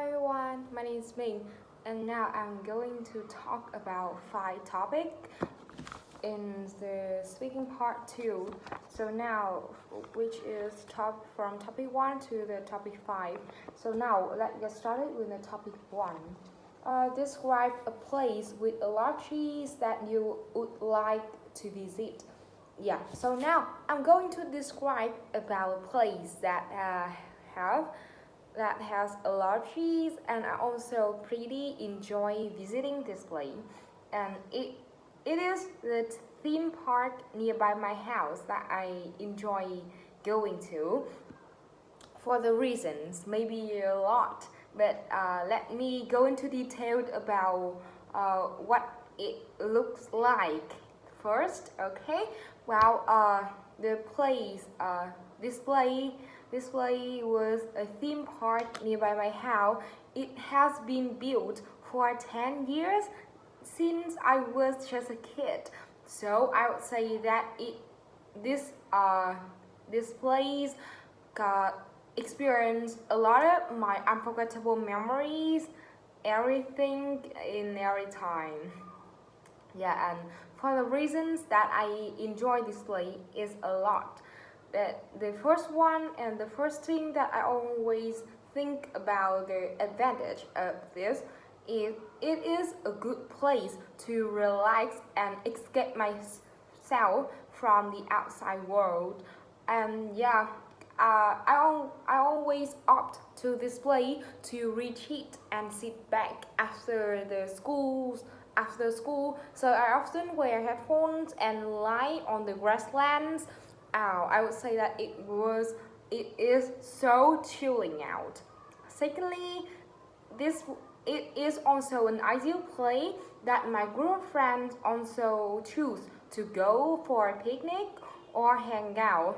everyone, my name is Ming, and now I'm going to talk about 5 topics in the speaking part 2. So now, which is from topic 1 to the topic 5. So now, let's get started with the topic 1. Describe a place with a lot of trees that you would like to visit. Yeah, so now I'm going to describe about a place that has a lot of trees, and I also pretty enjoy visiting this place. And it is the theme park nearby my house that I enjoy going to for the reasons, maybe a lot, but let me go into detail about what it looks like first, okay? Well, the place, this place was a theme park nearby my house. It has been built for 10 years since I was just a kid. So I would say that this place got experienced a lot of my unforgettable memories, everything in every time. Yeah, and for the reasons that I enjoy this play is a lot. But the first one and the first thing that I always think about the advantage of this is it is a good place to relax and escape myself from the outside world. And yeah, I always opt to display to retreat and sit back after school. So I often wear headphones and lie on the grasslands. I would say that it is so chilling out. Secondly, this it is also an ideal place that my group of friends also choose to go for a picnic or hang out.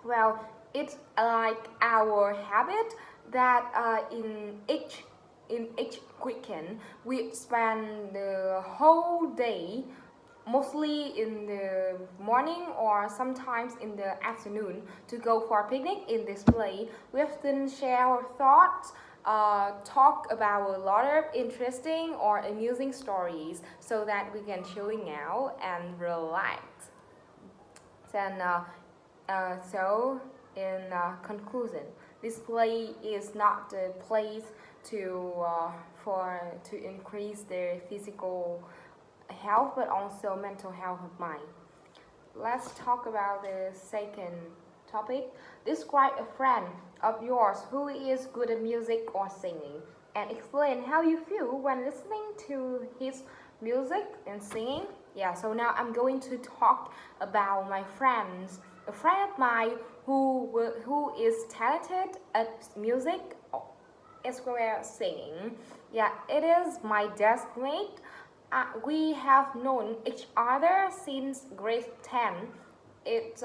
Well, it's like our habit that in each weekend we spend the whole day, mostly in the morning or sometimes in the afternoon, to go for a picnic in this place. We often share our thoughts, talk about a lot of interesting or amusing stories so that we can chilling out and relax. Then, so in conclusion, this play is not the place to increase their physical health, but also mental health of mind. Let's talk about the second topic. Describe a friend of yours who is good at music or singing, and explain how you feel when listening to his music and singing. Yeah, so now I'm going to talk about my friends. A friend of mine who is talented at music as well as singing. Yeah, it is my desk mate. We have known each other since grade 10. It's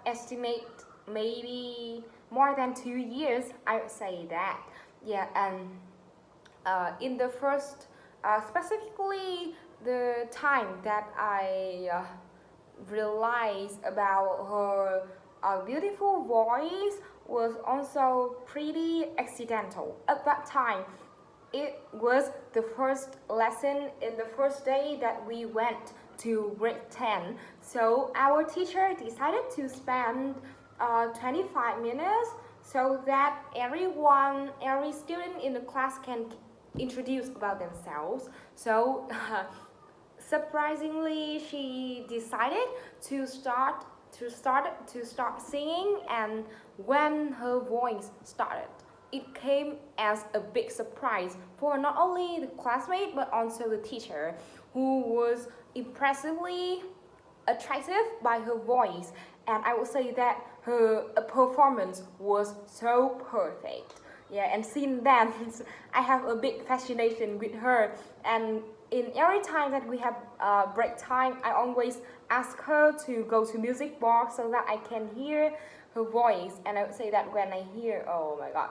estimate maybe more than 2 years, I would say that. Yeah, and in the first, specifically the time that I realized about her beautiful voice was also pretty accidental. At that time, it was the first lesson in the first day that we went to grade 10. So our teacher decided to spend 25 minutes so that every student in the class can introduce about themselves. So surprisingly, she decided to start singing, and when her voice started, it came as a big surprise for not only the classmate but also the teacher, who was impressively attractive by her voice, and I would say that her performance was so perfect. Yeah, and since then I have a big fascination with her, and in every time that we have break time, I always ask her to go to music box so that I can hear her voice, and I would say that when I hear, oh my god,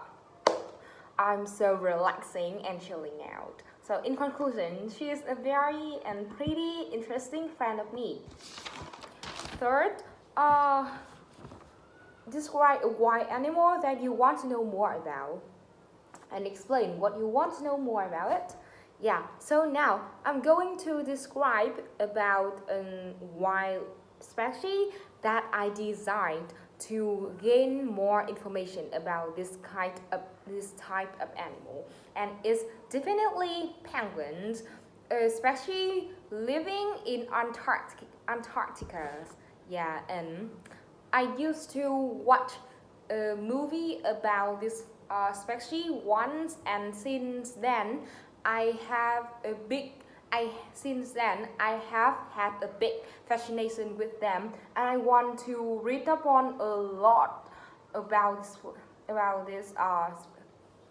I'm so relaxing and chilling out. So in conclusion, she is a very and pretty interesting friend of me. Third, describe a wild animal that you want to know more about. and explain what you want to know more about it. Yeah, so now I'm going to describe about a wild species that I designed to gain more information about this type of animal, and it's definitely penguins, especially living in Antarctica. Yeah, and I used to watch a movie about this species once, and I have a big since then I have had a big fascination with them, and I want to read up on a lot about this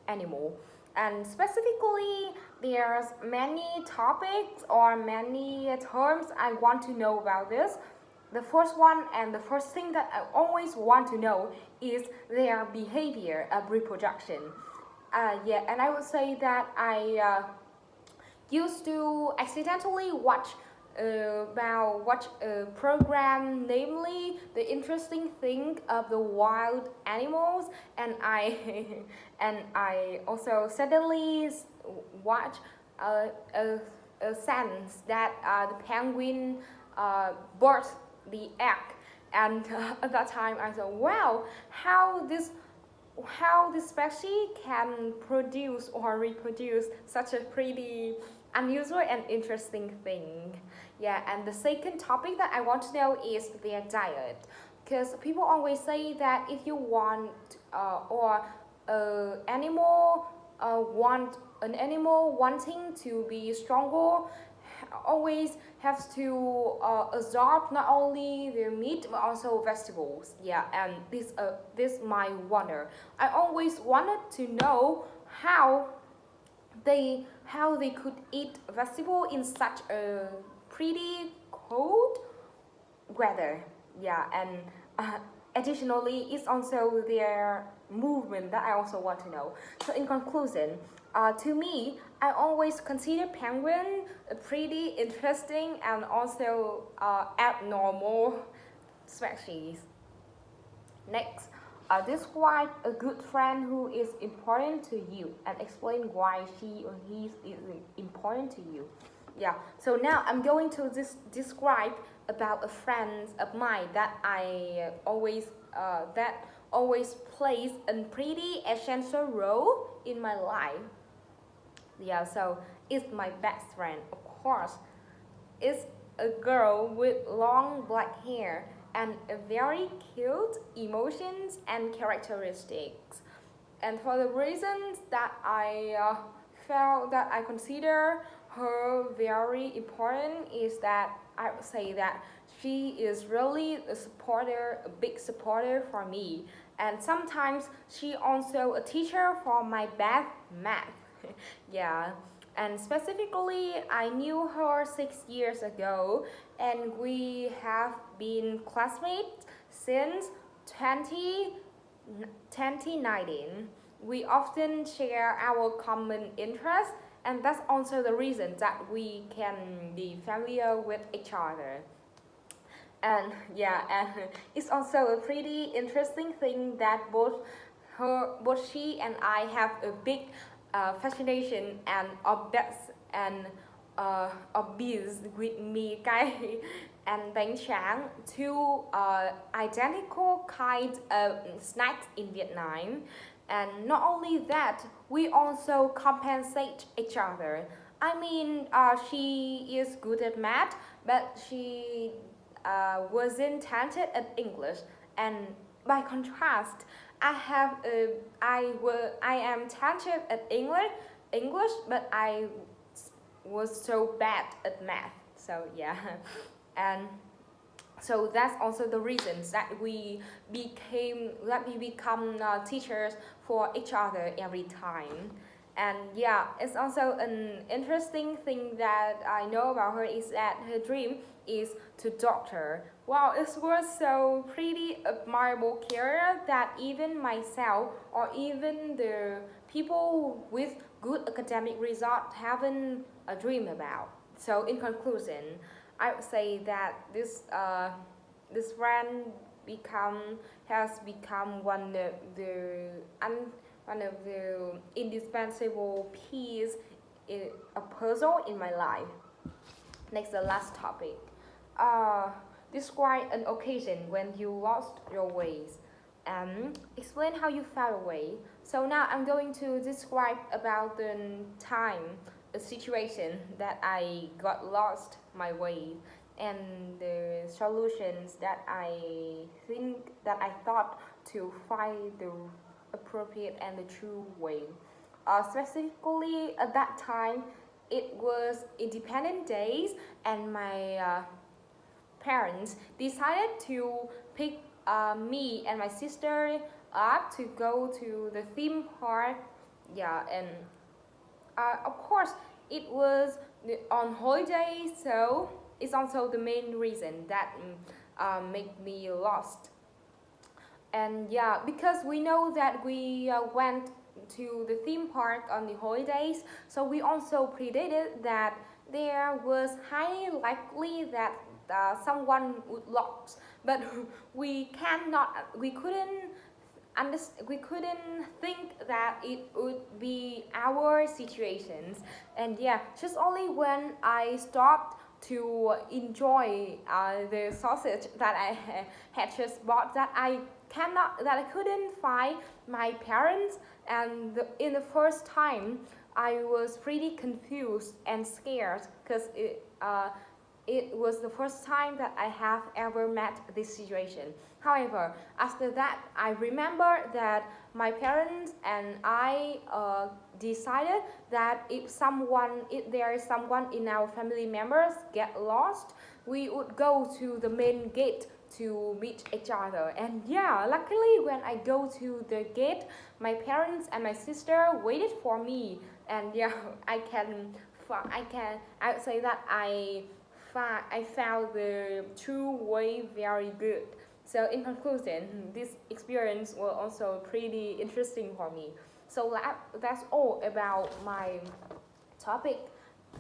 animal. And specifically, there's many topics or many terms I want to know about this. The first one and the first thing that I always want to know is their behavior of reproduction. Yeah, and I would say that I used to accidentally watch a program, namely the interesting thing of the wild animals, and I and I also suddenly watch a sentence that the penguin birthed the egg, and at that time I thought, wow, how this species can produce or reproduce such a pretty unusual and interesting thing. Yeah, and the second topic that I want to know is their diet, because people always say that if you want or animal want an animal wanting to be stronger always has to absorb not only their meat but also vegetables. Yeah, and this my wonder. I always wanted to know how they could eat vegetable in such a pretty cold weather. Yeah, and uh, additionally, it's also their movement that I also want to know. So, in conclusion, to me, I always consider penguin a pretty interesting and also abnormal species. Next, describe a good friend who is important to you and explain why she or he is important to you. Yeah, so now I'm going to describe about a friend of mine that I always plays a pretty essential role in my life. Yeah, so it's my best friend, of course. It's a girl with long black hair and a very cute emotions and characteristics. And for the reasons that I felt that I consider her very important is that I would say that she is really a big supporter for me. And sometimes she also a teacher for my math. Yeah, and specifically, I knew her 6 years ago, and we have been classmates since 20, 2019. We often share our common interests, and that's also the reason that we can be familiar with each other. And yeah, and it's also a pretty interesting thing that both she and I have a big fascination and obsessed with mì cay and bánh tráng, two identical kinds of snacks in Vietnam. And not only that, we also compensate each other. I mean, she is good at math, but she wasn't talented at English. And by contrast, I am talented at English, but I was so bad at math. So yeah, and so that's also the reasons that we become teachers for each other every time. And yeah, it's also an interesting thing that I know about her is that her dream is to doctor. Wow, it was so pretty admirable career that even myself or even the people with good academic results haven't a dream about. So in conclusion, I would say that this brand become has become one of the one of the indispensable piece in a puzzle in my life. Next, the last topic. Uh, Describe an occasion when you lost your ways. Explain how you felt away. So now I'm going to describe about the time, a situation that I got lost my way, and the solutions that I thought to find the appropriate and the true way. Specifically at that time, it was Independence Days, and my parents decided to pick me and my sister up to go to the theme park. Yeah, and of course it was on holiday, so it's also the main reason that made me lost. And yeah, because we know that we went to the theme park on the holidays, so we also predicted that there was highly likely that someone would lose. But we couldn't we couldn't think that it would be our situations. And yeah, just only when I stopped to enjoy the sausage that I had just bought, that I couldn't find my parents. And in the first time I was pretty confused and scared because it was the first time that I have ever met this situation. However, after that, I remember that my parents and I decided that if there is someone in our family members get lost, we would go to the main gate to meet each other. And yeah, luckily when I go to the gate, my parents and my sister waited for me. And yeah, I would say that I found the true way very good. So in conclusion, this experience was also pretty interesting for me. So that's all about my topic.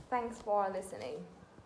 Thanks for listening.